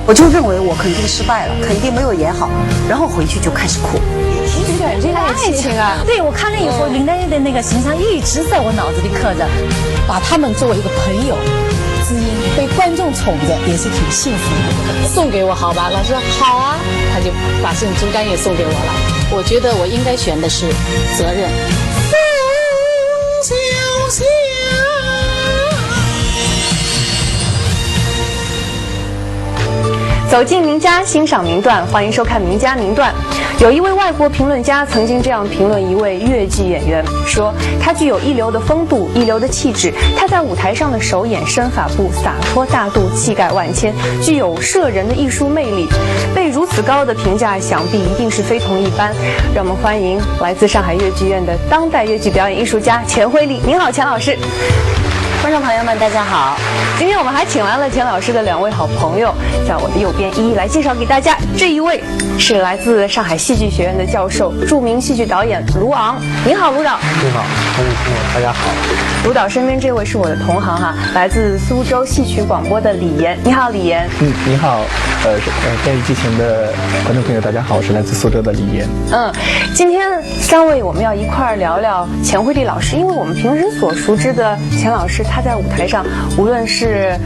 我就认为我肯定失败了，肯定没有演好，然后回去就开始哭。对，这个爱情啊，对，我看了以后，林黛玉的那个形象一直在我脑子里刻着，把他们作为一个朋友，知音，被观众宠着也是挺幸福的。送给我好吧？老师好啊，他就把这种竹竿也送给我了。我觉得我应该选的是责任。走进名家，欣赏名段，欢迎收看《名家名段》。有一位外国评论家曾经这样评论一位越剧演员，说他具有一流的风度，一流的气质。他在舞台上的手眼身法步洒脱大度，气概万千，具有摄人的艺术魅力。被如此高的评价，想必一定是非同一般。让我们欢迎来自上海越剧院的当代越剧表演艺术家钱慧丽。您好，钱老师。观众朋友们，大家好！今天我们还请来了钱老师的2位好朋友，在我的右边一一来介绍给大家。这一位是来自上海戏剧学院的教授，著名戏剧导演卢昂。您好，卢导。你好，观众朋友，大家好。卢导身边这位是我的同行哈，来自苏州戏曲广播的李岩。你好，李岩。你好，电视机前的观众朋友，大家好，我是来自苏州的李岩。今天3位我们要一块儿聊聊钱慧丽老师，因为我们平时所熟知的钱老师，他在舞台上无论是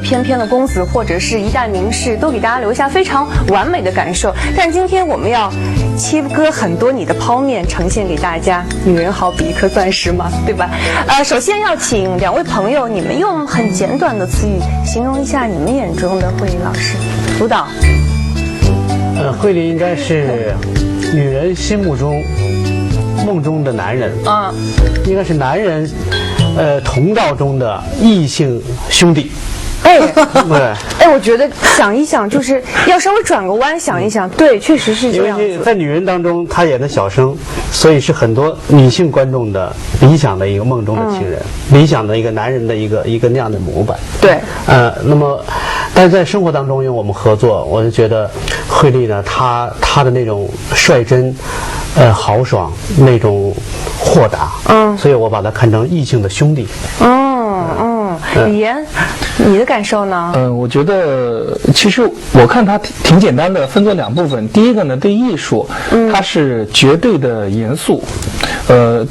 翩翩的公子，或者是一代名士，都给大家留下非常完美的感受。但今天我们要切割很多你的剖面，呈现给大家。女人好比一颗钻石嘛，对吧？首先要请2位朋友，你们用很简短的词语形容一下你们眼中的慧丽老师。卢导。慧丽应该是女人心目中梦中的男人，应该是男人同道中的异性兄弟。我觉得想一想，就是要稍微转个弯想一想，对，确实是这样子。因为在女人当中，她演的小生，所以是很多女性观众的理想的一个梦中的情人，理想的一个男人的一个那样的模板。对，那么，但是在生活当中，因为我们合作，我就觉得慧丽呢，她的那种率真，豪爽，那种豁达，所以我把她看成异性的兄弟。李岩，你的感受呢？我觉得其实我看它挺简单的，分作2部分。第一个呢，对艺术，它是绝对的严肃，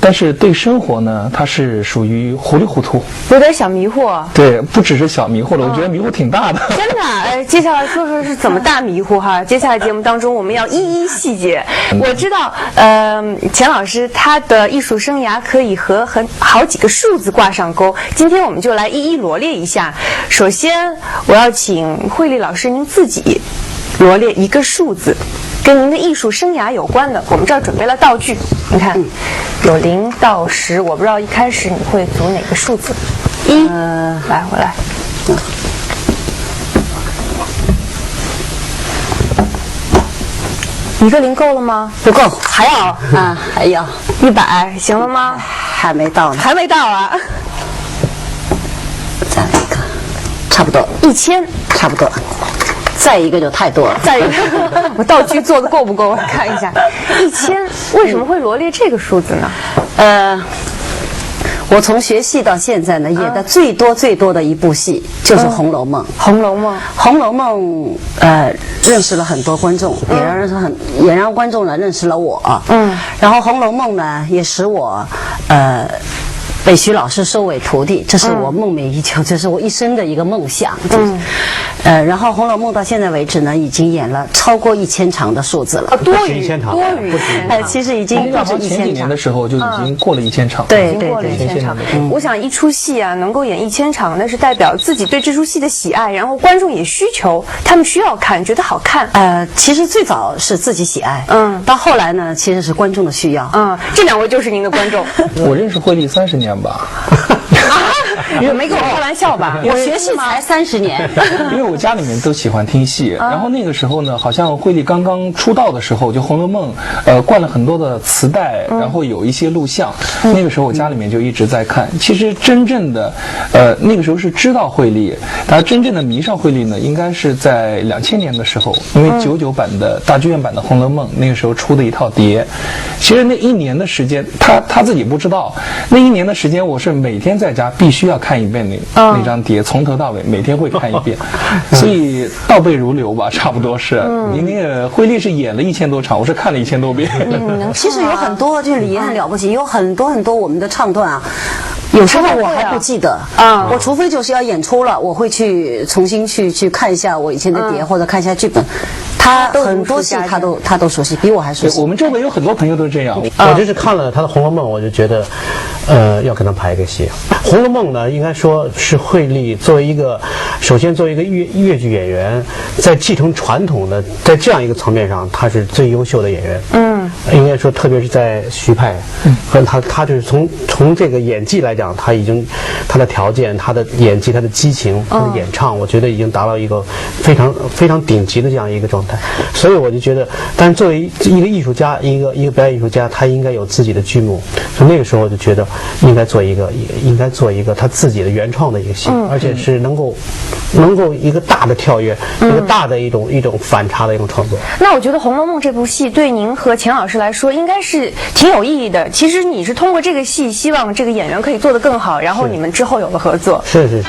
但是对生活呢，它是属于糊里糊涂，有点小迷糊。对，不只是小迷糊了，我觉得迷糊挺大的。真的，接下来说说是怎么大迷糊哈？接下来节目当中我们要一一细节。我知道，钱老师他的艺术生涯可以和好几个数字挂上钩，今天我们就来一一罗列一下。首先，我要请慧丽老师您自己罗列一个数字，跟您的艺术生涯有关的。我们这儿准备了道具，你看，有0到10，我不知道一开始你会组哪个数字？1，来，我来。一个0够了吗？不够，还要还要100，行了吗？还没到呢，还没到啊。再来一个，差不多1000，差不多。再一个就太多了。再一个，我道具做的够不够？我看一下，1000，为什么会罗列这个数字呢？我从学戏到现在呢，演的最多的一部戏就是《红楼梦》。《红楼梦》，《红楼梦》认识了很多观众，也让观众呢认识了我。然后《红楼梦》呢，也使我被徐老师收为徒弟，这是我梦寐以求，这是我一生的一个梦想。然后《红楼梦》到现在为止呢，已经演了超过1000场的数字了。多于1000场，其实已经不止1000场。前几年的时候就已经过了1000场。对，过了1000场。我想一出戏啊，能够演1000场，那是代表自己对这出戏的喜爱，然后观众也需求，他们需要看，觉得好看。其实最早是自己喜爱，到后来呢，其实是观众的需要。这2位就是您的观众。我认识慧丽30年吧。你没跟我开玩笑吧？我学戏才30年。因为我家里面都喜欢听戏，然后那个时候呢，好像慧丽刚刚出道的时候，就《红楼梦》灌了很多的磁带，然后有一些录像。那个时候我家里面就一直在看。其实真正的那个时候是知道慧丽，大家真正的迷上惠利呢，应该是在2000年的时候，因为99版的大剧院版的《红楼梦》那个时候出的一套碟。其实那1年的时间，他自己不知道，那1年的时间，我是每天在家必须要看一遍那张碟，从头到尾每天会看一遍，所以倒背如流吧，差不多是。你那个惠利是演了1000多场，我是看了1000多遍。其实有很多，就是李岩很了不起，有很多我们的唱段啊。有时候我还不记得啊，我除非就是要演出了，我会去重新去看一下我以前的碟，或者看一下剧本。他很多戏他都熟悉，比我还熟悉。我们周围有很多朋友都这样。我就是看了他的《红楼梦》，我就觉得，要跟他排一个戏。《红楼梦》呢，应该说是惠利作为一个，首先作为一个越剧演员，在继承传统的，在这样一个层面上，他是最优秀的演员。应该说，特别是在徐派，和他就是从这个演技来讲，他已经他的条件、他的演技、他的激情、他的演唱，我觉得已经达到一个非常非常顶级的这样一个状态。所以我就觉得，但是作为一个艺术家，一个表演艺术家，他应该有自己的剧目。所以那个时候我就觉得，应该做一个他自己的原创的一个戏，而且是能够一个大的跳跃，一个大的一种反差的一种创作。那我觉得《红楼梦》这部戏对您和钱老师来说应该是挺有意义的。其实你是通过这个戏，希望这个演员可以做得更好，然后你们之后有了合作。是。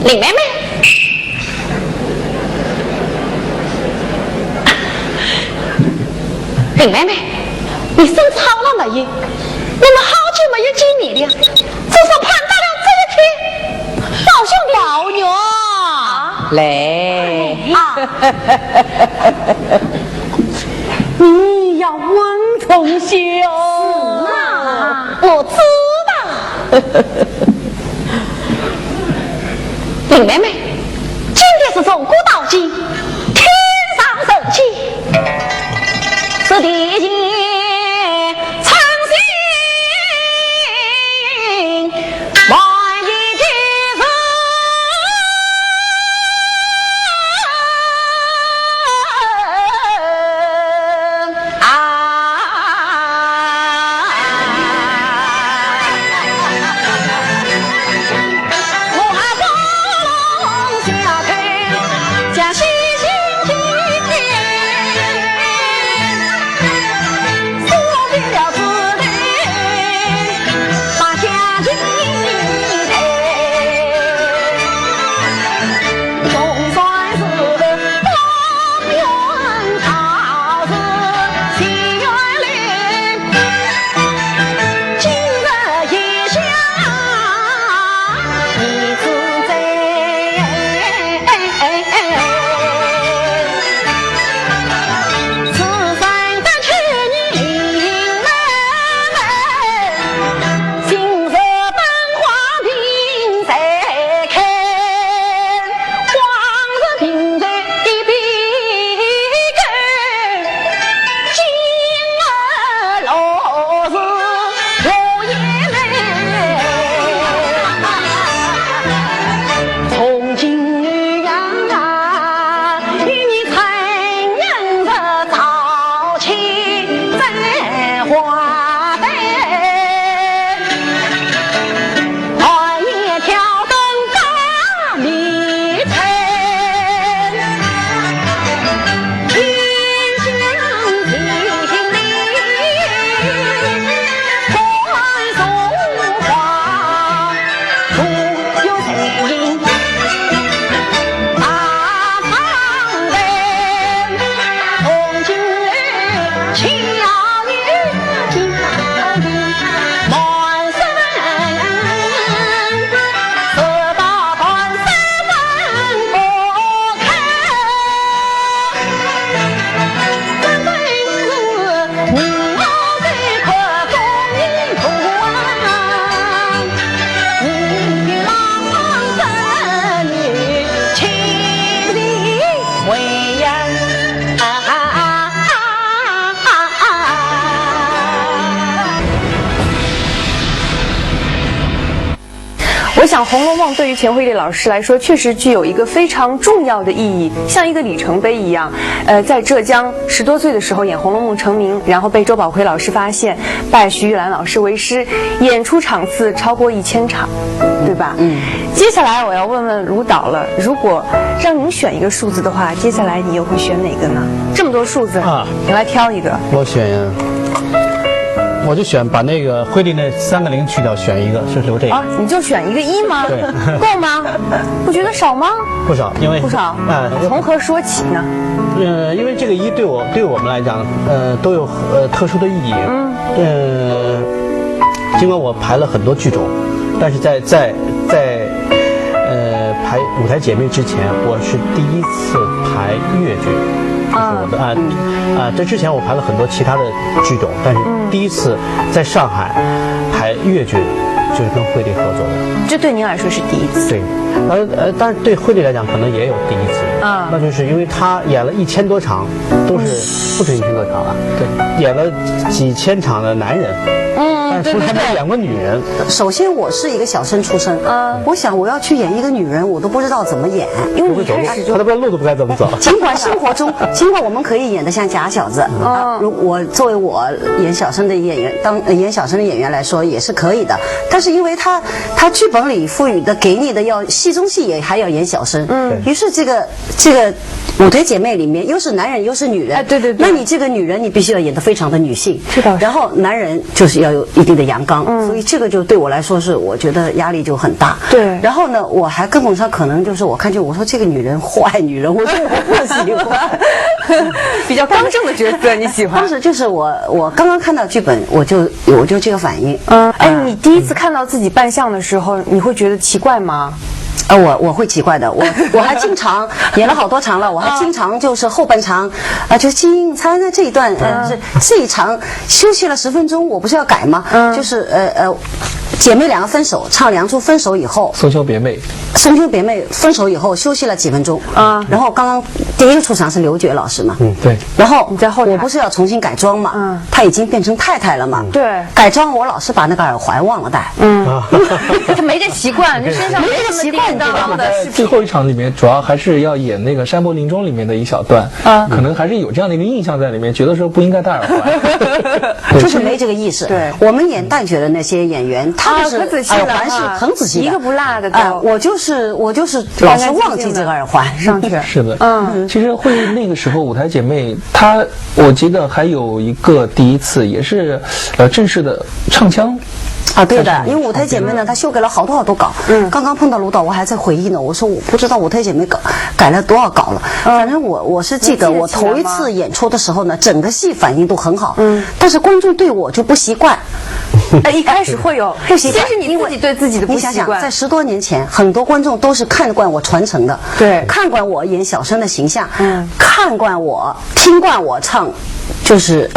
林妹妹，林妹妹，你生草了没有？我们好久没有见你了，只是盼到了这一天。宝兄弟，宝女儿，来，你要稳重些哦。是啊，我知道。林妹妹，今天是从古到今，天上神气，是地界苍心万一之人啊！我想《红楼梦》对于钱慧丽老师来说，确实具有一个非常重要的意义，像一个里程碑一样。在浙江10多岁的时候演《红楼梦》成名，然后被周宝奎老师发现，拜徐玉兰老师为师，演出场次超过1000场，对吧？接下来我要问问卢导了，如果让您选一个数字的话，接下来你又会选哪个呢？这么多数字，你来挑一个。我就选把那个慧丽那3个0去掉，选一个，是留这个。你就选一个1吗？对，够吗？不觉得少吗？不少，因为不少。从何说起呢？因为这个1对我们来讲，都有特殊的意义。尽管我排了很多剧种，但是在排舞台姐妹之前，我是第一次排越剧。就是我的这之前我排了很多其他的剧种，但是第一次在上海排越剧，就是跟慧丽合作的。这对您来说是第一次？对，但是对慧丽来讲可能也有第一次。那就是因为她演了1000多场，都是不止1000多场了，对，演了几千场的男人。但是从来没演过女人。首先，我是一个小生出身，我想我要去演一个女人，我都不知道怎么演，因为一开始就他都不知道路都不该怎么走。尽管生活中，尽管我们可以演得像假小子，我作为我演小生的演员，演小生的演员来说也是可以的。但是因为他剧本里赋予的给你的要戏中戏也还要演小生，于是这个舞台姐妹里面又是男人又是女人，对，那你这个女人你必须要演得非常的女性，是的。然后男人就是要有一定的阳刚，所以这个就对我来说是我觉得压力就很大。对。然后呢，我还根本上可能就是我看就我说这个女人坏女人，我说我不喜欢，比较刚正的角色你喜欢？当时就是我刚刚看到剧本，我就这个反应。你第一次看到自己扮相的时候，你会觉得奇怪吗？我会奇怪的，我还经常演了好多场了，我还经常就是后半场就精彩的这一段这一场休息了10分钟，我不是要改吗？就是姐妹2个分手，唱梁祝分手以后，松丘别妹分手以后休息了几分钟然后刚刚第一个出场是刘珏老师嘛，对，然后你在后台我不是要重新改装嘛，她已经变成太太了嘛，对，改装我老是把那个耳环忘了戴，他没这习惯，这身上没这么习惯的最后一场里面主要还是要演那个《山伯临终》里面的一小段，可能还是有这样的一个印象在里面，觉得说不应该戴耳环，就是没这个意识。对，我们演淡雪的那些演员，他们是耳环是很仔细的，一个不落的。我就是老是忘记这个耳环上去。是的，其实会那个时候舞台姐妹，我记得还有一个第一次也是正式的唱腔。对的，因为舞台姐妹呢，她修改了好多稿。刚刚碰到卢导，我还在回忆呢。我说我不知道舞台姐妹改了多少稿了。反正我是记得，我头一次演出的时候呢，整个戏反应都很好。但是观众对我就不习惯。一开始会有不习惯，先是你自己对自己的不习惯。你想想，在10多年前，很多观众都是看惯我传承的，对，看惯我演小生的形象，看惯我，听惯我唱。就是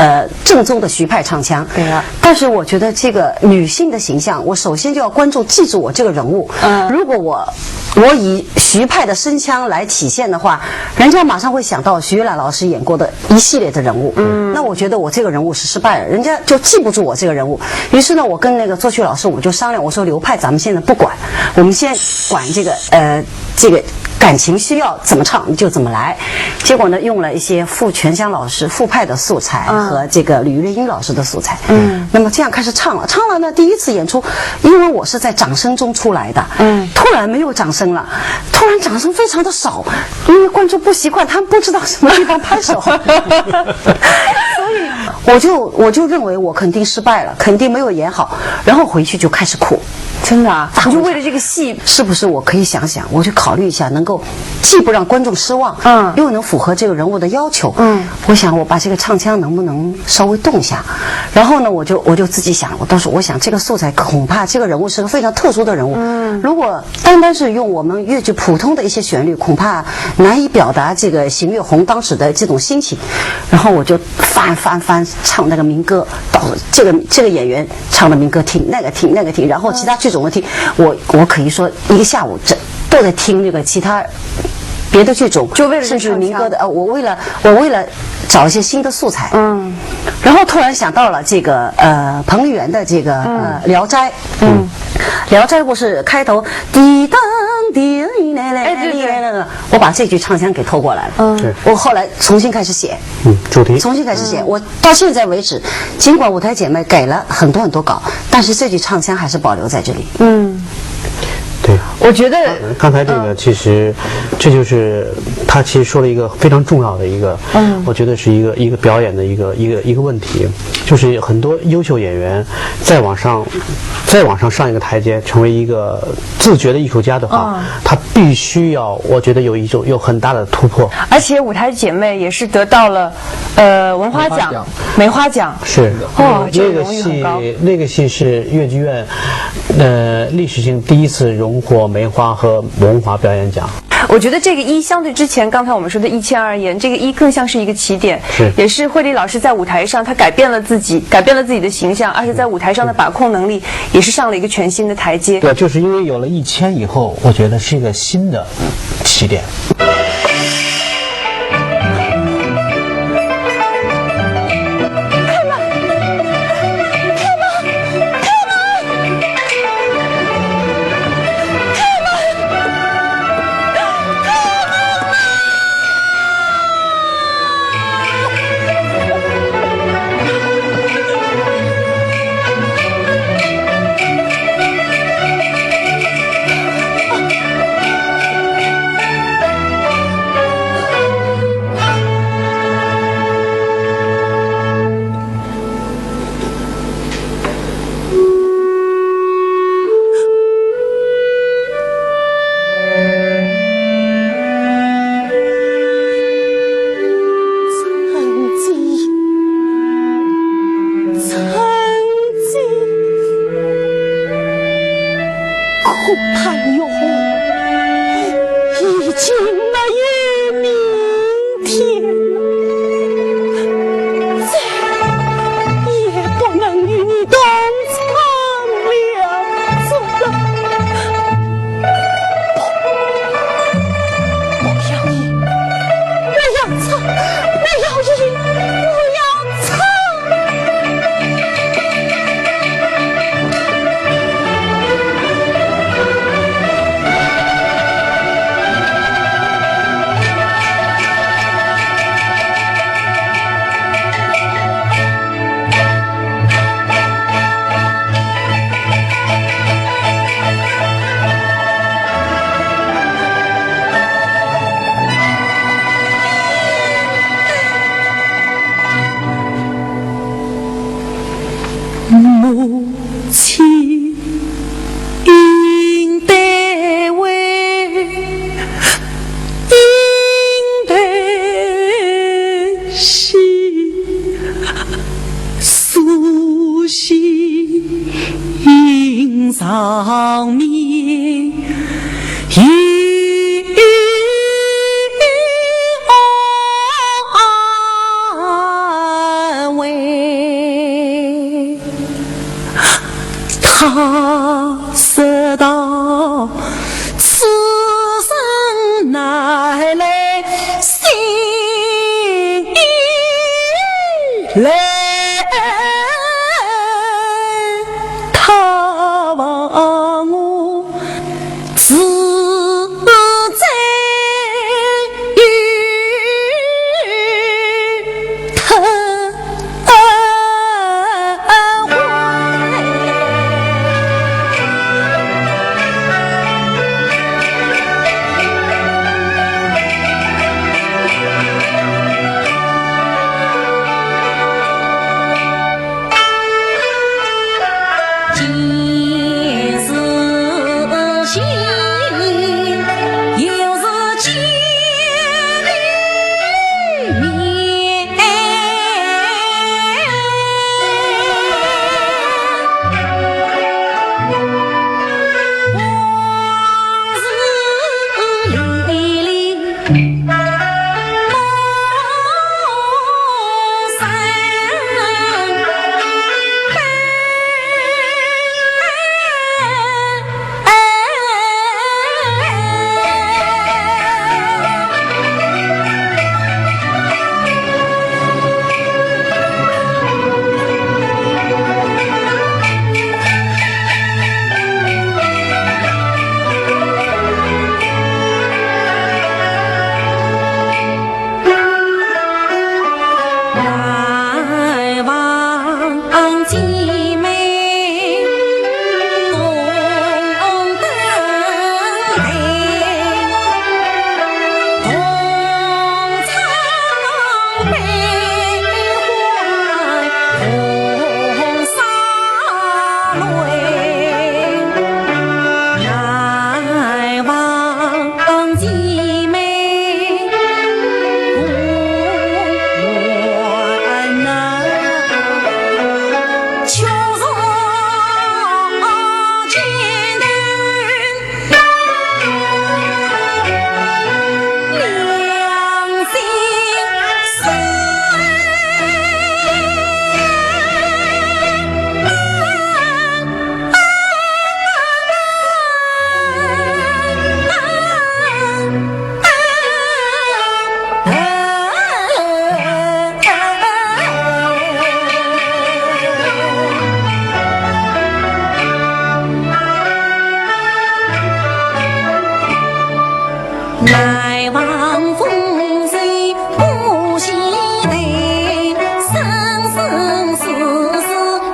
正宗的徐派唱腔，对呀。但是我觉得这个女性的形象，我首先就要观众记住我这个人物。如果我以徐派的声腔来体现的话，人家马上会想到徐玉兰老师演过的一系列的人物。那我觉得我这个人物是失败了，人家就记不住我这个人物。于是呢，我跟那个作曲老师我们就商量，我说流派咱们现在不管，我们先管这个感情需要怎么唱你就怎么来。结果呢，用了一些傅全香老师傅派的素材和这个吕月英老师的素材。那么这样开始唱了呢，第一次演出，因为我是在掌声中出来的，突然没有掌声了，突然掌声非常的少，因为观众不习惯，他们不知道什么地方拍手，所以我就认为我肯定失败了，肯定没有演好，然后回去就开始哭。真的啊？你就为了这个戏，是不是我可以想想，我去考虑一下，能够既不让观众失望，又能符合这个人物的要求，我想我把这个唱腔能不能稍微动一下，然后呢，我就自己想，我想这个素材恐怕这个人物是个非常特殊的人物，如果单单是用我们粤剧普通的一些旋律，恐怕难以表达这个邢月红当时的这种心情，然后我就翻唱那个民歌，到这个演员唱的民歌听那个听，然后其他剧种的听，我可以说一个下午都在听那个其他别的剧种，就为了甚至唱腔民歌的，我为了找一些新的素材，然后突然想到了这个彭丽媛的这个聊斋，聊斋不是开头滴当滴来来来来来，我把这句唱腔给偷过来了，我后来重新开始写，主题重新开始写，我到现在为止，尽管舞台姐妹给了很多稿，但是这句唱腔还是保留在这里。对，我觉得刚才这个其实，这就是他其实说了一个非常重要的一个，我觉得是一个表演的一个问题，就是很多优秀演员再往上上一个台阶，成为一个自觉的艺术家的话，他必须要，我觉得有很大的突破。而且舞台姐妹也是得到了文化奖、梅花奖。是哦，这那个荣誉很高。那个戏是越剧院历史性第一次荣获梅花和文华表演奖。我觉得这个一相对之前刚才我们说的1千而言，这个一更像是一个起点，也是惠丽老师在舞台上她改变了自己的形象，而且在舞台上的把控能力也是上了一个全新的台阶。对，就是因为有了1000以后，我觉得是一个新的起点。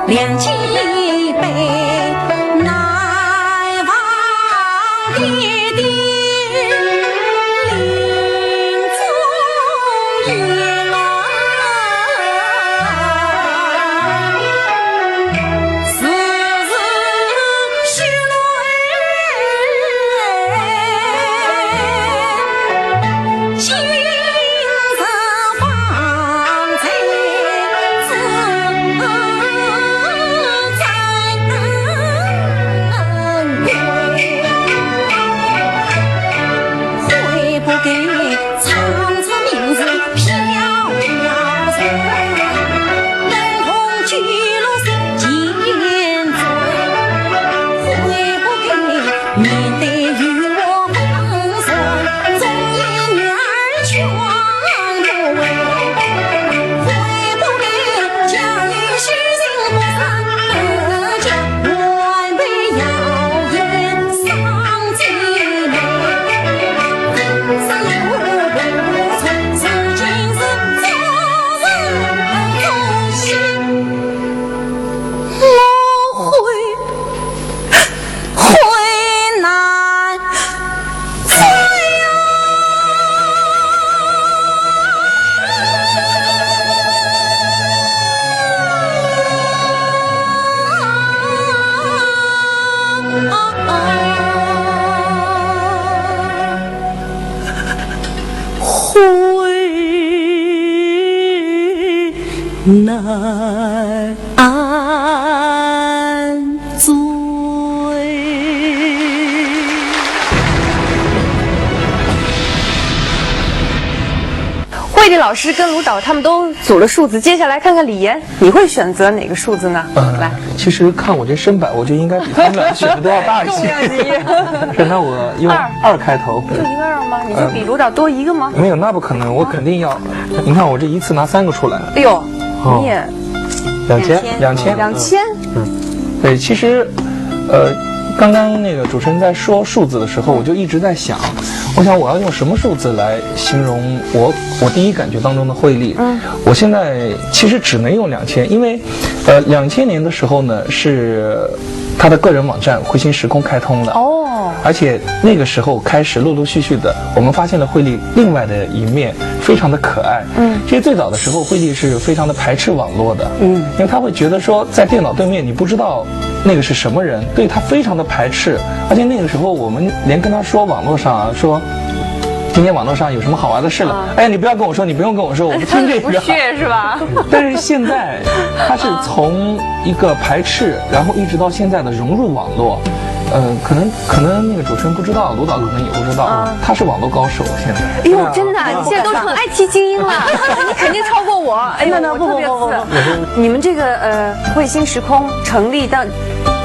两几杯，难忘爹爹临终言啊，时时许泪，今日方才自在归，会不给唱出名字飘飘醉，能同居路心见醉，会不给面对与我本身总一女儿全不为，会不给家里虚心不散家，晚辈谣言伤姐妹，生路不从此今是做人中心，我会难追呀。会难追。慧丽老师跟卢导他们都组了数字，接下来看看李岩，你会选择哪个数字呢？来，其实看我这身板，我就应该比他们俩选的都要大一些。是，那我用2开头。就一个2吗？你就比卢导多一个吗？没有，那不可能，我肯定要。你看我这一次拿3个出来。哎呦，你也2000。对，其实，刚刚那个主持人在说数字的时候，我就一直在想，我想我要用什么数字来形容我第一感觉当中的慧丽。我现在其实只能用2000，因为，2000年的时候呢是他的个人网站慧心时空开通了。哦，而且那个时候开始陆陆续续的，我们发现了慧丽另外的一面，非常的可爱。其实最早的时候，慧丽是非常的排斥网络的。因为他会觉得说，在电脑对面你不知道那个是什么人，对他非常的排斥。而且那个时候我们连跟他说网络上啊，说今天网络上有什么好玩的事了，哎呀，你不要跟我说，你不用跟我说，我不听这个。不屑是吧？但是现在他是从一个排斥，然后一直到现在的融入网络。可能那个主持人不知道，卢导可能也不知道，他是网络高手现在。哎呦，真的，你现在都成 IT 精英了，你肯定超过我。哎呦，我特别次。你们这个慧心时空成立到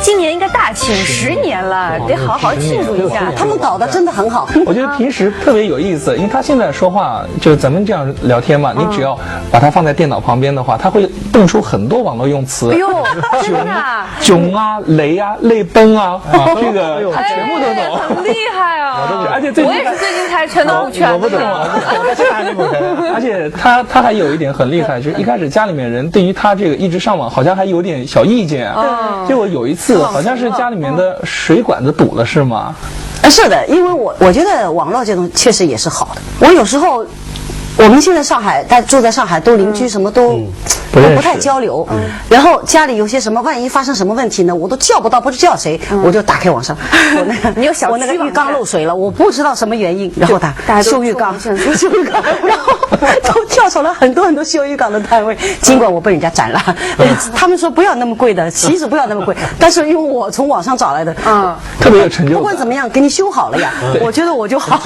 今年应该大庆10年了，得好好庆祝一下。他们搞得真的很好。我觉得平时特别有意思，因为他现在说话就是咱们这样聊天嘛，你只要把它放在电脑旁边的话，他会蹦出很多网络用词。哎呦，真的囧啊、雷啊、泪崩啊，这个他全部都懂，很厉害啊！而且我也是最近才全都不全。我不懂啊，而且他还有一点很厉害，就是一开始家里面人对于他这个一直上网好像还有点小意见。结果有一次好像是家里面的水管子堵了，是吗？是的，因为我觉得网络这种确实也是好的。我有时候，我们现在上海，住在上海都邻居什么都不太交流。然后家里有些什么，万一发生什么问题呢，我都叫不到，不知叫谁，我就打开网上，我那个浴缸漏水了，我不知道什么原因，然后修浴缸，然后都跳出了很多修浴缸的单位，尽管我被人家斩了，他们说不要那么贵的，其实不要那么贵，但是因为我从网上找来的，特别有成就感。不管怎么样，给你修好了呀，我觉得我就好，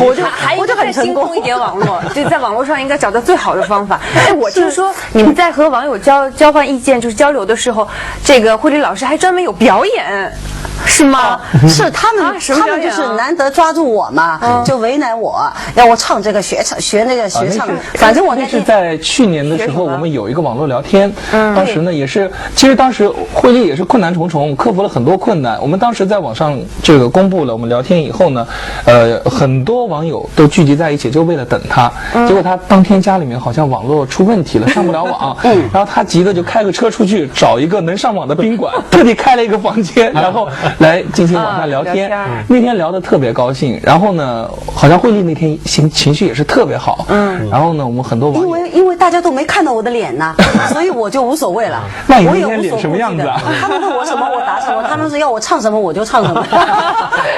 我就很成功。一点网络，就在网络上应该找到最好的方法。哎，我听说你们在和网友交换意见，就是交流的时候，这个慧丽老师还专门有表演。是吗？是他们，什么他们就是难得抓住我嘛，就为难我，要我唱这个学那个学唱。反正我那是在去年的时候，我们有一个网络聊天，当时呢也是，其实当时慧丽也是困难重重，克服了很多困难。我们当时在网上这个公布了我们聊天以后呢，很多网友都聚集在一起，就为了等他。结果他当天家里面好像网络出问题了，上不了网，然后他急的就开个车出去找一个能上网的宾馆，特地开了一个房间，然后来进行网上聊天。那天聊得特别高兴，然后呢，好像慧丽那天情绪也是特别好。然后呢，我们很多网友因为大家都没看到我的脸呐，所以我就无所谓了。那你那天脸什么样子啊？他们问我什么我答什么，他们是要我唱什么我就唱什么。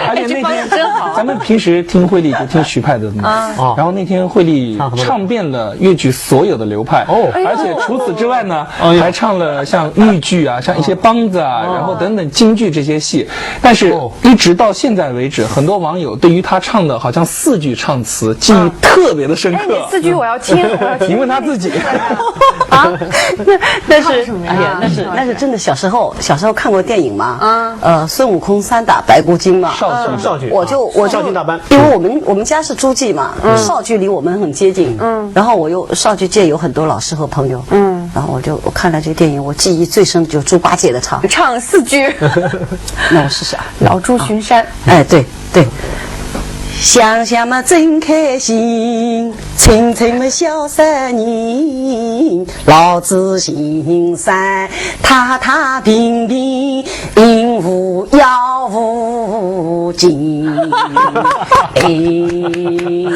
而且那天真好，咱们平时听慧丽就听徐派的嘛，然后那天慧丽唱遍了粤剧所有的流派，而且除此之外呢，还唱了像豫剧啊，像一些梆子啊，然后等等京剧这些戏。但是一直到现在为止，很多网友对于他唱的好像4句唱词记忆特别的深刻。4句我要听，你问他自己啊？但是哎呀，那是真的。小时候看过电影嘛？孙悟空3打白骨精嘛。少剧，我就少剧大班，因为我们家是诸暨嘛，少剧离我们很接近。然后我又少剧界有很多老师和朋友。然后我看了这个电影，我记忆最深的就是猪八戒的唱4句。那我试试啊，老猪巡山。哎，对。想想嘛真开心，青春嘛小3年，老子心山踏踏平平，应无要无尽。阿弥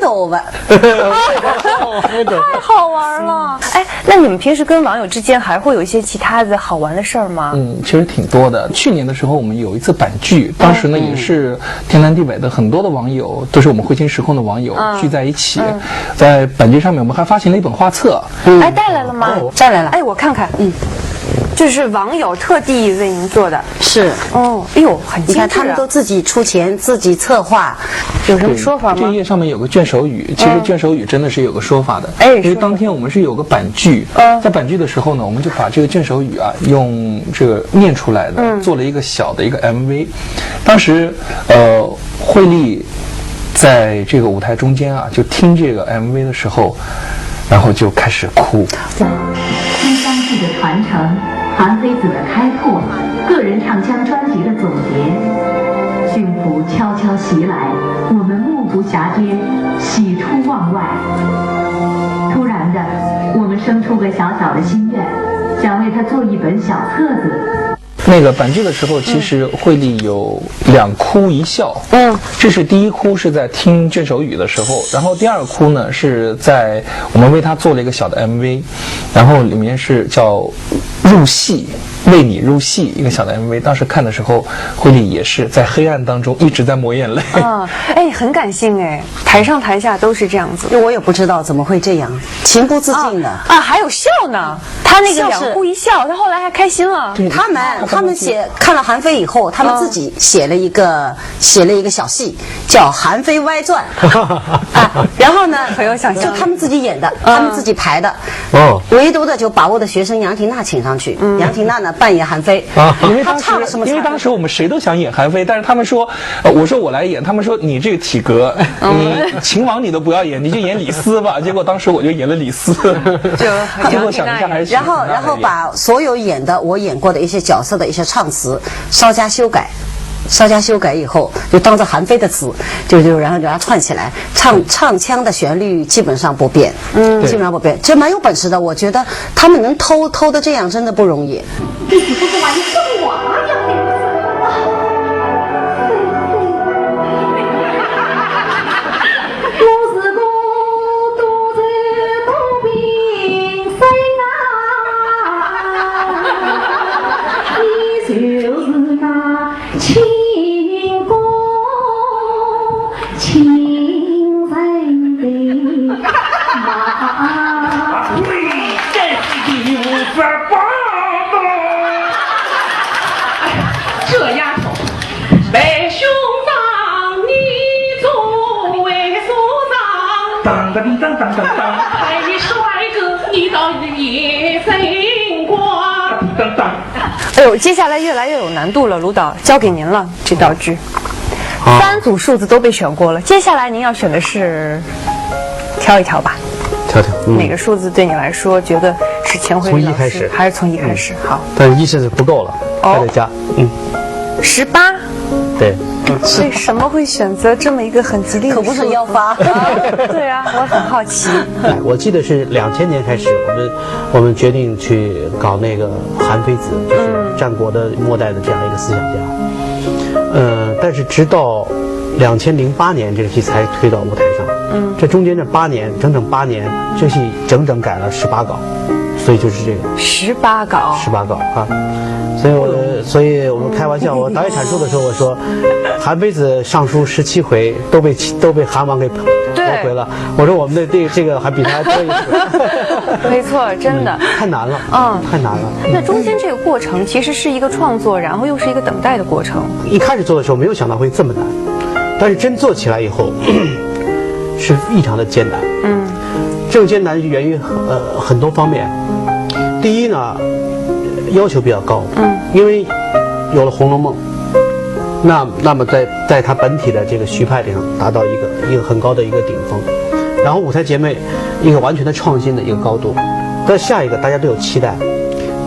陀佛，太好玩了！哎，那你们平时跟网友之间还会有一些其他的好玩的事儿吗？其实挺多的。去年的时候，我们有一次板剧，当时呢也是天南地北的很多的网友，都是我们慧清时空的网友聚在一起，在板剧上面，我们还发行了一本画册。哎，带来了吗？带来了。哎，我看看，这是网友特地为您做的。是哦，哎呦，很精致啊！你看他们都自己出钱，自己策划，有什么说法吗？这页上面有个卷首语，其实卷首语真的是有个说法的。因为当天我们是有个板剧，在板剧的时候呢，我们就把这个卷首语啊，用这个念出来的，做了一个小的一个 MV。当时慧丽在这个舞台中间啊，就听这个 MV 的时候，然后就开始哭。昆山剧的传承，韩非子的开拓，个人唱腔专辑的总结，幸福悄悄袭来，我们目不暇接，喜出望外。突然的，我们生出个小小的心愿，想为他做一本小册子。那个板剧的时候，其实慧丽有2哭1笑。这是第一哭是在听卷首语的时候，然后第2哭呢是在我们为她做了一个小的 MV， 然后里面是叫入戏，为你入戏一个小的 MV。当时看的时候，慧丽也是在黑暗当中一直在抹眼泪。哎，很感性哎，台上台下都是这样子。我也不知道怎么会这样，情不自禁的啊，还有笑呢。他那个2哭1笑，他后来还开心了。他们看了韩非以后，他们自己写了一个小戏，叫《韩非歪传》然后呢，很有想象力，就他们自己演的，他们自己排的。唯独的就把我的学生杨婷娜请上去，杨婷娜呢扮演韩非。因为当时我们谁都想演韩非，但是他们说，我说我来演，他们说你这个体格，你秦王你都不要演，你就演李斯吧。结果当时我就演了李斯，结果想一下还是然后把所有我演过的一些角色的一些唱词稍加修改以后，就当着韩非的词，然后就把它串起来，唱腔的旋律基本上不变，基本上不变，这蛮有本事的。我觉得他们能偷的这样真的不容易。这岂不是玩送我呀？这丫头，为兄长，你作为所长，当当当当当当，派你帅哥，你到夜神关。噔噔。哎呦，接下来越来越有难度了，卢导交给您了这道剧。3组数字都被选过了，接下来您要选的是挑一挑吧。挑挑，哪个数字对你来说觉得是钱慧丽老师？从1开始还是从1开始？好，但是1是不够了，还得加。18。对。为什么会选择这么一个很吉利的数字？可不是要发。对啊，我很好奇。我记得是2000年开始，我们决定去搞那个韩非子，就是战国的末代的这样一个思想家。但是直到2008年这个戏才推到舞台上。这中间这8年，整整8年，这戏整整改了18稿，所以就是这个18稿啊。所以我们开玩笑，我导演阐述的时候我说，韩非子上书17回都被韩王给驳回了。我说我们的这个还比他多一次。没错，真的太难了，太难了。那中间这个过程其实是一个创作，然后又是一个等待的过程。一开始做的时候没有想到会这么难，但是真做起来以后是异常的艰难。这种艰难源于很多方面。第一呢，要求比较高，因为有了《红楼梦》，那么在它本体的这个徐派上达到一个很高的一个顶峰，然后舞台姐妹一个完全的创新的一个高度。但下一个大家都有期待，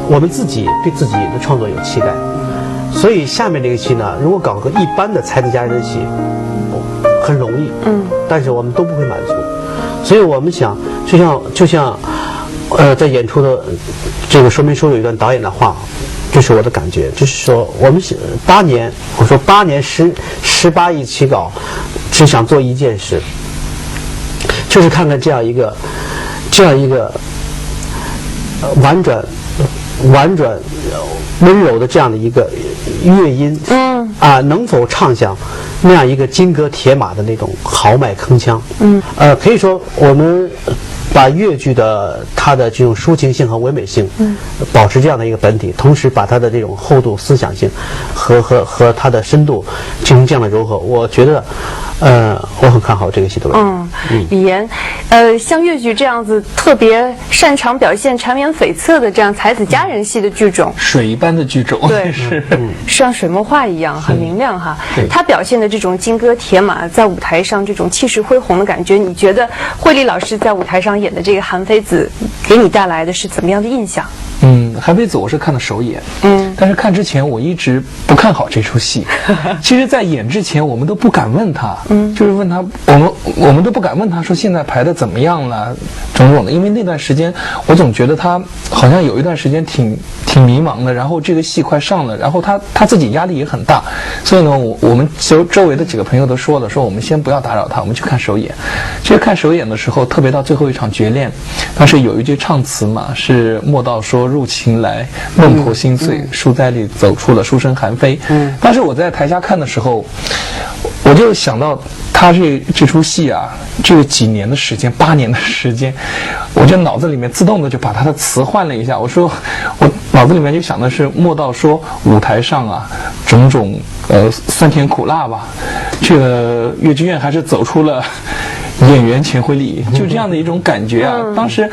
我们自己对自己的创作有期待，所以下面这个戏呢，如果搞个一般的才子佳人的戏，很容易，但是我们都不会满足，所以我们想，就像在演出的这个说明书有一段导演的话，这是我的感觉，就是说我们8年，我说8年18亿起稿，只想做一件事，就是看看这样一个婉转温柔的这样的一个乐音，能否唱响那样一个金戈铁马的那种豪迈铿锵？可以说我们把越剧的它的这种抒情性和唯美性，保持这样的一个本体，同时把它的这种厚度、思想性和它的深度进行这样的糅合，我觉得，我很看好这个戏的问题。李岩，像越剧这样子特别擅长表现缠绵悱恻的这样才子佳人戏的剧种，水一般的剧种，对，是像水墨画一样很明亮哈。他表现的这种金戈铁马，在舞台上这种气势恢宏的感觉，你觉得慧丽老师在舞台上演的这个韩非子，给你带来的是怎么样的印象？韩非子我是看的首演，但是看之前我一直不看好这出戏。其实，在演之前，我们都不敢问他，就是问他，我们都不敢问他说现在排的怎么样了，种种的，因为那段时间我总觉得他好像有一段时间挺迷茫的，然后这个戏快上了，然后他自己压力也很大，所以呢，我们周围的几个朋友都说了，说我们先不要打扰他，我们去看首演。其实看首演的时候，特别到最后一场决恋，当时有一句唱词嘛，是莫道说入情来，孟婆心碎，书斋里走出了书生韩非。当时我在台下看的时候，我就想到他这出戏啊，这个几年的时间，8年的时间，我就脑子里面自动的就把他的词换了一下。我说，我脑子里面就想的是莫道说舞台上啊，种种酸甜苦辣吧，这个越剧院还是走出了演员钱慧丽，就这样的一种感觉啊。当时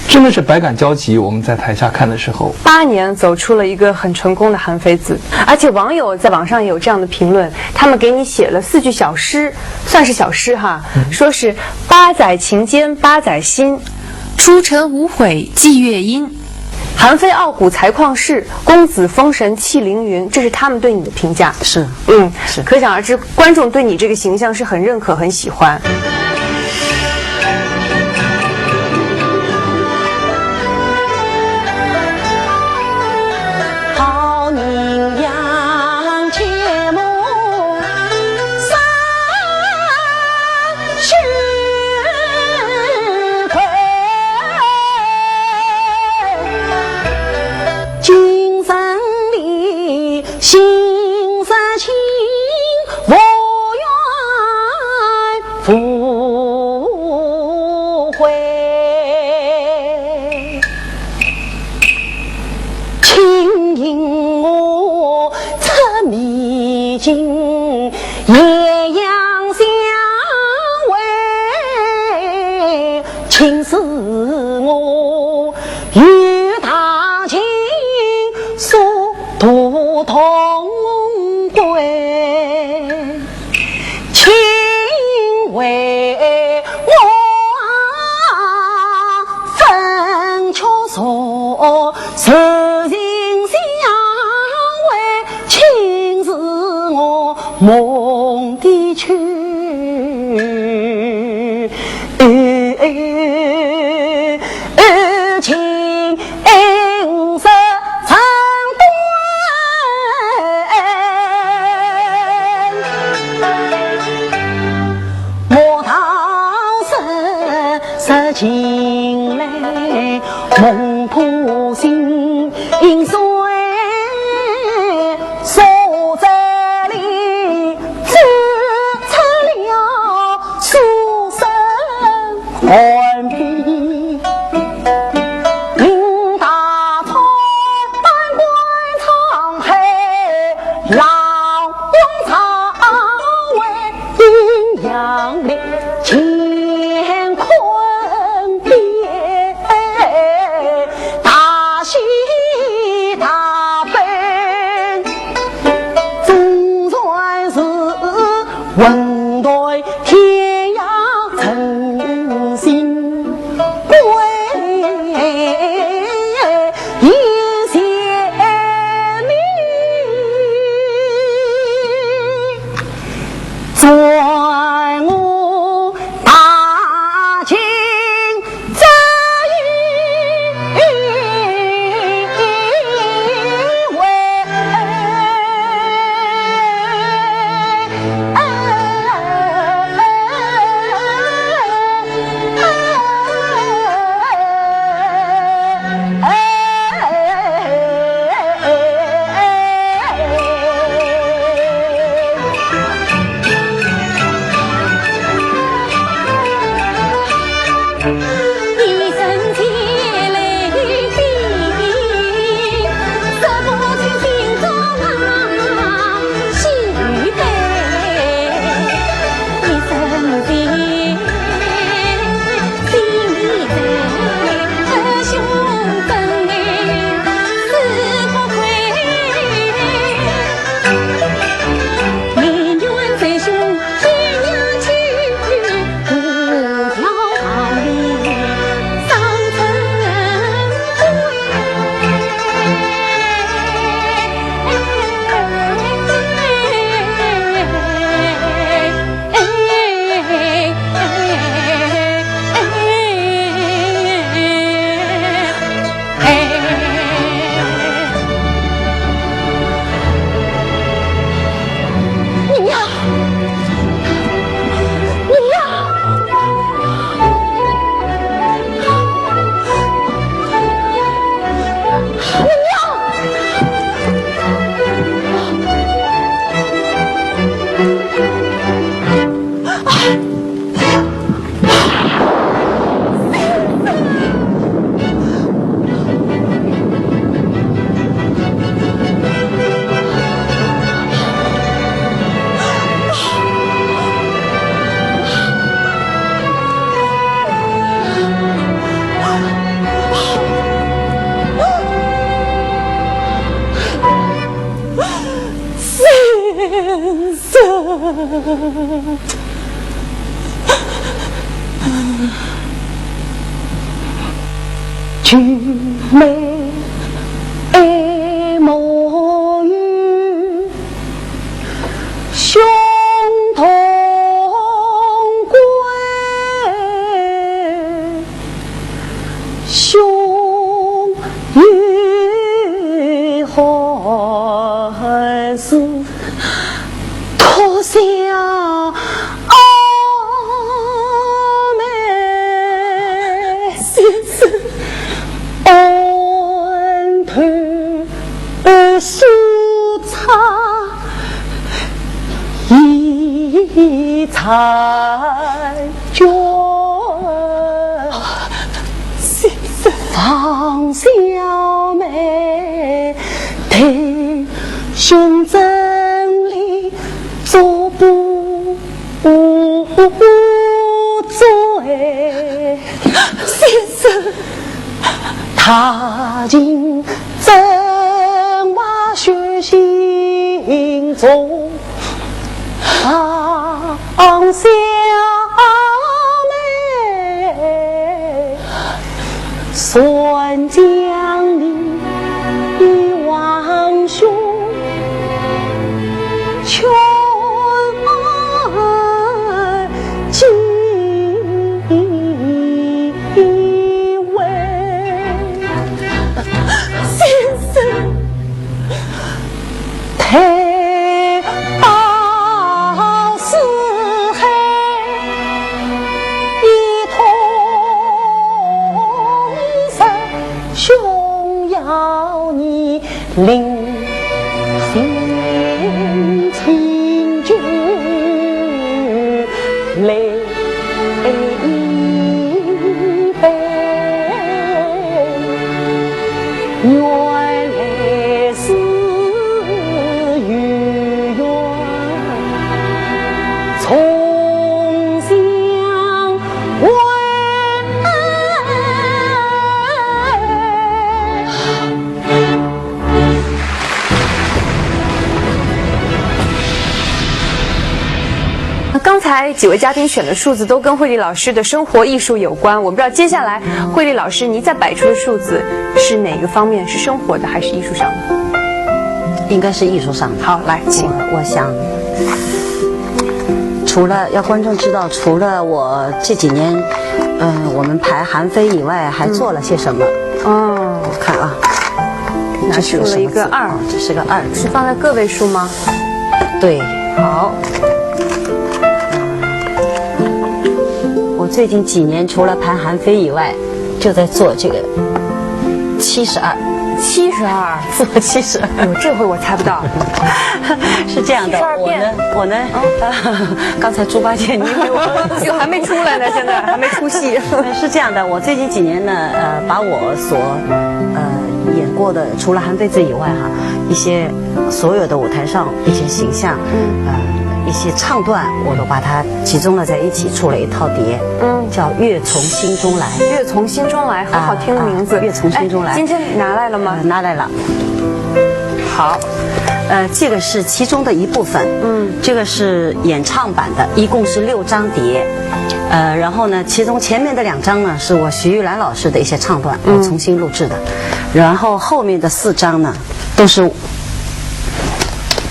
真的是百感交集。我们在台下看的时候，8年走出了一个很成功的韩非子，而且网友在网上也有这样的评论，他们给你写了4句小诗，算是小诗哈，说是8载情间8载心，出尘无悔寄乐音，韩非傲骨才旷世，公子风神气凌云，这是他们对你的评价。是，是，可想而知，观众对你这个形象是很认可、很喜欢。好名扬切莫三十回，今生里心似情，无缘复会。请引我出迷津，夜阳相会，请使我与唐情梦的曲，情色长短，莫道十情泪，梦破心碎。寒冰林大川，丹关苍黑，浪涌长为阴阳里乾坤变，大喜大悲，总算是问对天涯诚心归，一谢你在我大情这一位。去美莫与兄同归，兄与何事托下苏茶一彩卷，方小妹弟兄真理做不醉，先生踏进真话学心中，方小妹算将你望兄穷临行亲之泪一杯，原来是与缘从相会。刚才几位嘉宾选的数字都跟慧丽老师的生活艺术有关，我不知道接下来慧丽老师您再摆出的数字是哪个方面，是生活的还是艺术上的？应该是艺术上的。好，来，请。我想，除了要观众知道，除了我这几年，我们排韩非以外，还做了些什么？哦，我看啊，拿出了一个2，这是个2，是放在个位数吗？对，好。我最近几年除了排韩非以外，就在做这个72，做72。这回我猜不到。是这样的，我呢，刚才猪八戒你以为我就还没出来呢，现在还没出戏。是这样的，我最近几年呢，把我所演过的，除了韩非子以外哈，一些所有的舞台上一些形象，一些唱段，我都把它集中了在一起，出了一套碟，叫《乐从心中来》。乐从心中来，很好听的名字。乐从心中来。今天拿来了吗？拿来了。好，这个是其中的一部分。这个是演唱版的，一共是6张碟。然后呢，其中前面的2张呢，是我徐玉兰老师的一些唱段，我重新录制的。然后后面的4张呢，都是。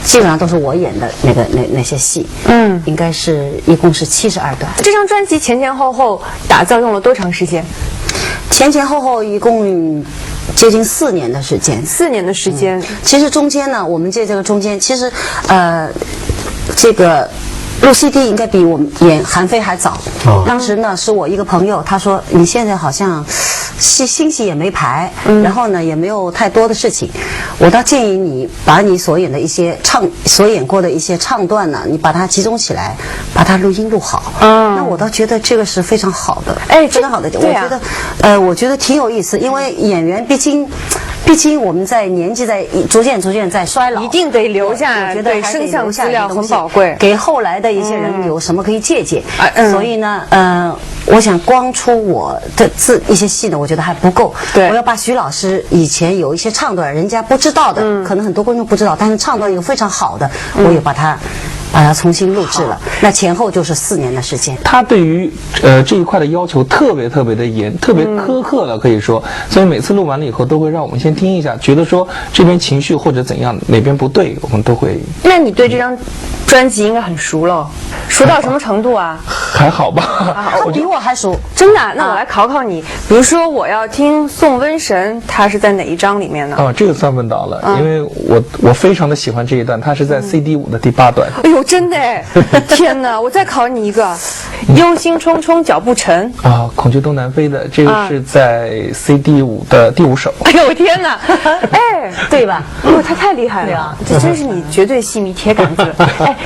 基本上都是我演的那些戏，应该是一共是72段。这张专辑前前后后打造用了多长时间？前前后后一共接近4年的时间。4年的时间。其实中间呢，我们这个中间，其实这个录 CD 应该比我们演韩非还早。当时呢，是我一个朋友，他说你现在好像新戏也没排，然后呢也没有太多的事情，我倒建议你把你所演过的一些唱段呢，你把它集中起来，把它录音录好。那我倒觉得这个是非常好的，非常好的。我觉得挺有意思，因为演员毕竟我们在年纪在逐渐在衰老，一定得留下对声像资料很宝贵，给后来的一些人有什么可以借鉴。所以呢，我想光出我的一些戏呢，我觉得还不够。我要把徐老师以前有一些唱段，人家不知道的，可能很多观众不知道，但是唱段有非常好的，我也把它重新录制了。那前后就是4年的时间。他对于这一块的要求特别的严，特别苛刻了，可以说。所以每次录完了以后，都会让我们先听一下，觉得说这边情绪或者怎样哪边不对，我们都会。那你对这张专辑应该很熟了，熟到什么程度啊？还好吧，比我还熟。真的？那我来考考你，比如说我要听《送瘟神》，它是在哪一章里面呢？这个算问到了，因为我非常的喜欢这一段，它是在 CD5 的第8段。哎呦，真的哎！天哪，我再考你一个，忧心忡忡脚步沉恐惧东南飞的，这个是在 CD5 的第5首。哎呦天哪，哎，对吧？他太厉害了，这真是你绝对戏迷铁杆子。哎，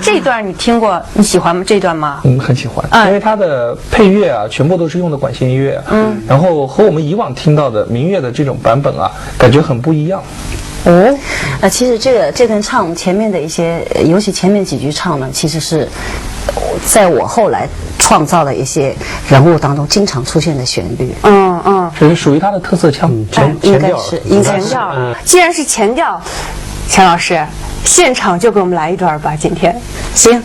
这段你听过，你喜欢吗？这段吗？很喜欢，因为它的配乐啊，全部都是用的管弦乐，然后和我们以往听到的民乐的这种版本啊，感觉很不一样。其实这段唱前面的一些，尤其前面几句唱呢，其实是在我后来创造的一些人物当中经常出现的旋律。这是属于他的特色腔，应该是前调。既然是前调，钱老师现场就给我们来一段吧，今天。行。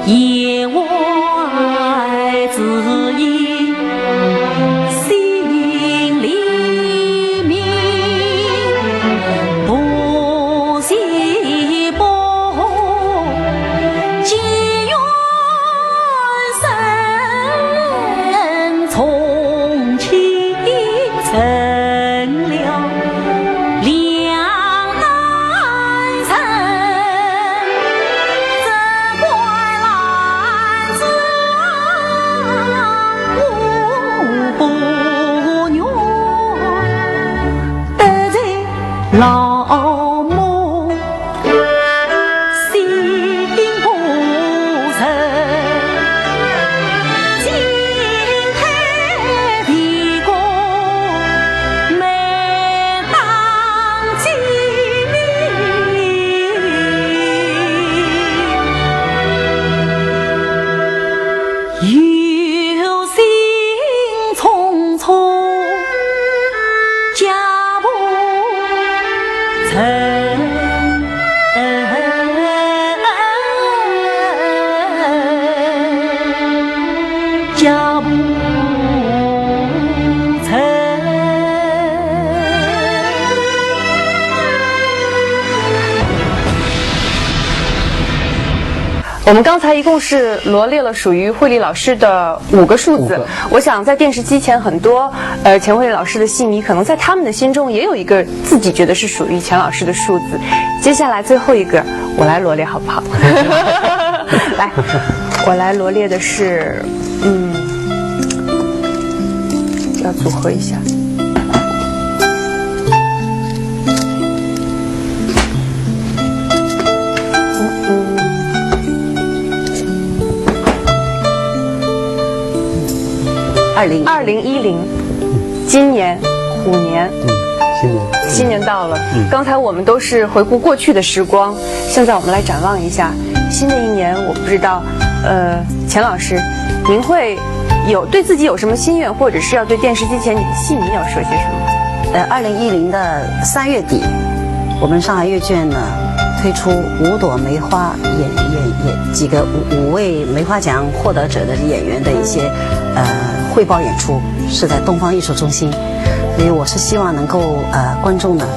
夜晚人流两难成，这怪男子无不怨，得罪老母心不诚，金台的歌没当机灵，有心匆匆家不成，家不成。我们刚才一共是罗列了属于慧丽老师的5个数字。我想在电视机前很多钱慧丽老师的戏迷，可能在他们的心中也有一个自己觉得是属于钱老师的数字。接下来最后一个，我来罗列好不好？来，我来罗列的是，要组合一下。2010，今年虎年，新年到了。刚才我们都是回顾过去的时光，现在我们来展望一下新的一年。我不知道，钱老师，您会对自己有什么心愿，或者是要对电视机前你的戏迷要说些什么？2010的3月底，我们上海阅卷呢推出5朵梅花几个5位梅花奖获得者的演员的一些汇报演出，是在东方艺术中心，所以我是希望能够观众呢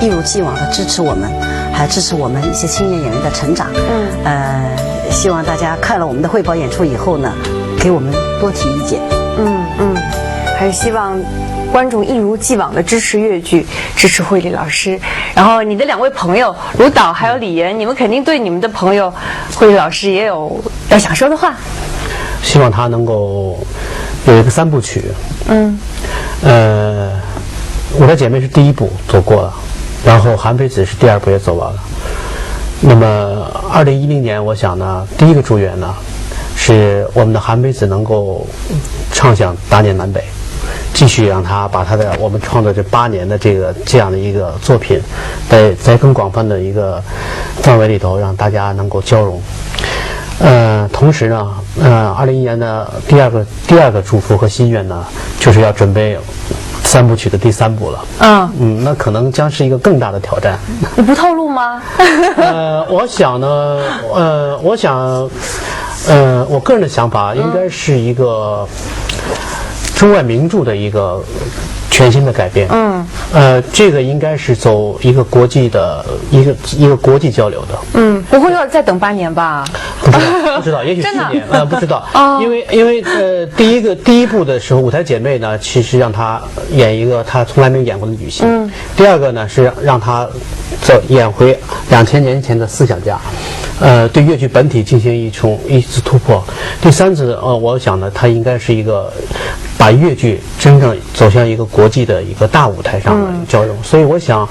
一如既往的支持我们，还支持我们一些青年演员的成长。希望大家看了我们的汇报演出以后呢，给我们多提意见。还是希望观众一如既往的支持粤剧，支持慧丽老师。然后你的2位朋友卢导还有李岩，你们肯定对你们的朋友慧丽老师也有要想说的话。希望他能够有一个3部曲。我的姐妹是第1部走过了，然后韩非子是第2部也走完了。那么2010年，我想呢，第一个祝愿呢，是我们的韩非子能够畅想大年南北，继续让他把他的我们创作这8年的这样的一个作品，在更广泛的一个范围里头，让大家能够交融。同时呢，2011年的第二个祝福和心愿呢，就是要准备3部曲的第3部了。那可能将是一个更大的挑战。你不透露吗？我想呢，我个人的想法应该是一个中外名著的一个全新的改变。这个应该是走一个国际的一个国际交流的。不会要再等8年吧？不知道，也许10年，不知道。因为第一部的时候，舞台姐妹呢，其实让她演一个她从来没有演过的女性。第2个呢是让她演回2000年前的思想家，对粤剧本体进行一次突破。第3次，我想呢，她应该是一个把粤剧真正走向一个国际的一个大舞台上的交融。所以我想，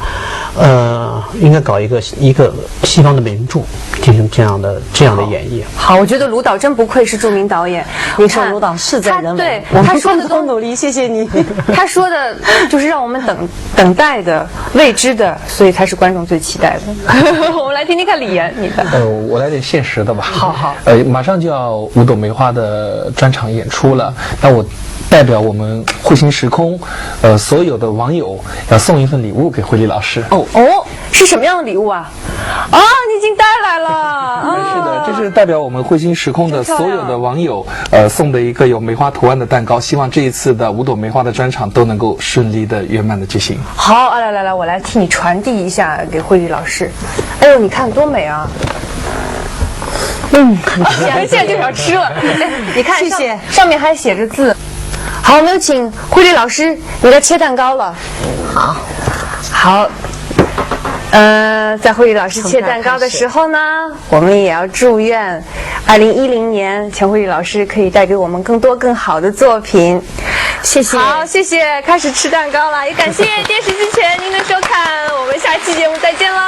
应该搞一个西方的名著进行这样的演绎。好，我觉得卢导真不愧是著名导演。你看，卢导事在人为，对他说的都努力，谢谢你。他说的就是让我们等待的、未知的，所以才是观众最期待的。我们来听听看李岩，你的。我来点现实的吧。好。马上就要5朵梅花的专场演出了，那我代表我们慧星时空，所有的网友要送一份礼物给慧丽老师。是什么样的礼物啊？你已经带来了。是的，这是代表我们慧星时空的所有的网友，送的一个有梅花图案的蛋糕。希望这一次的5朵梅花的专场都能够顺利的、圆满的举行。好，来，我来替你传递一下给慧丽老师。哎呦，你看多美啊！现在就想吃了。你看，谢谢。上面还写着字。好，我们请慧丽老师，你来切蛋糕了。好。在慧丽老师切蛋糕的时候呢，我们也要祝愿2010年钱慧丽老师可以带给我们更多更好的作品。谢谢。好，谢谢。开始吃蛋糕了，也感谢电视机前您的收看，我们下期节目再见喽。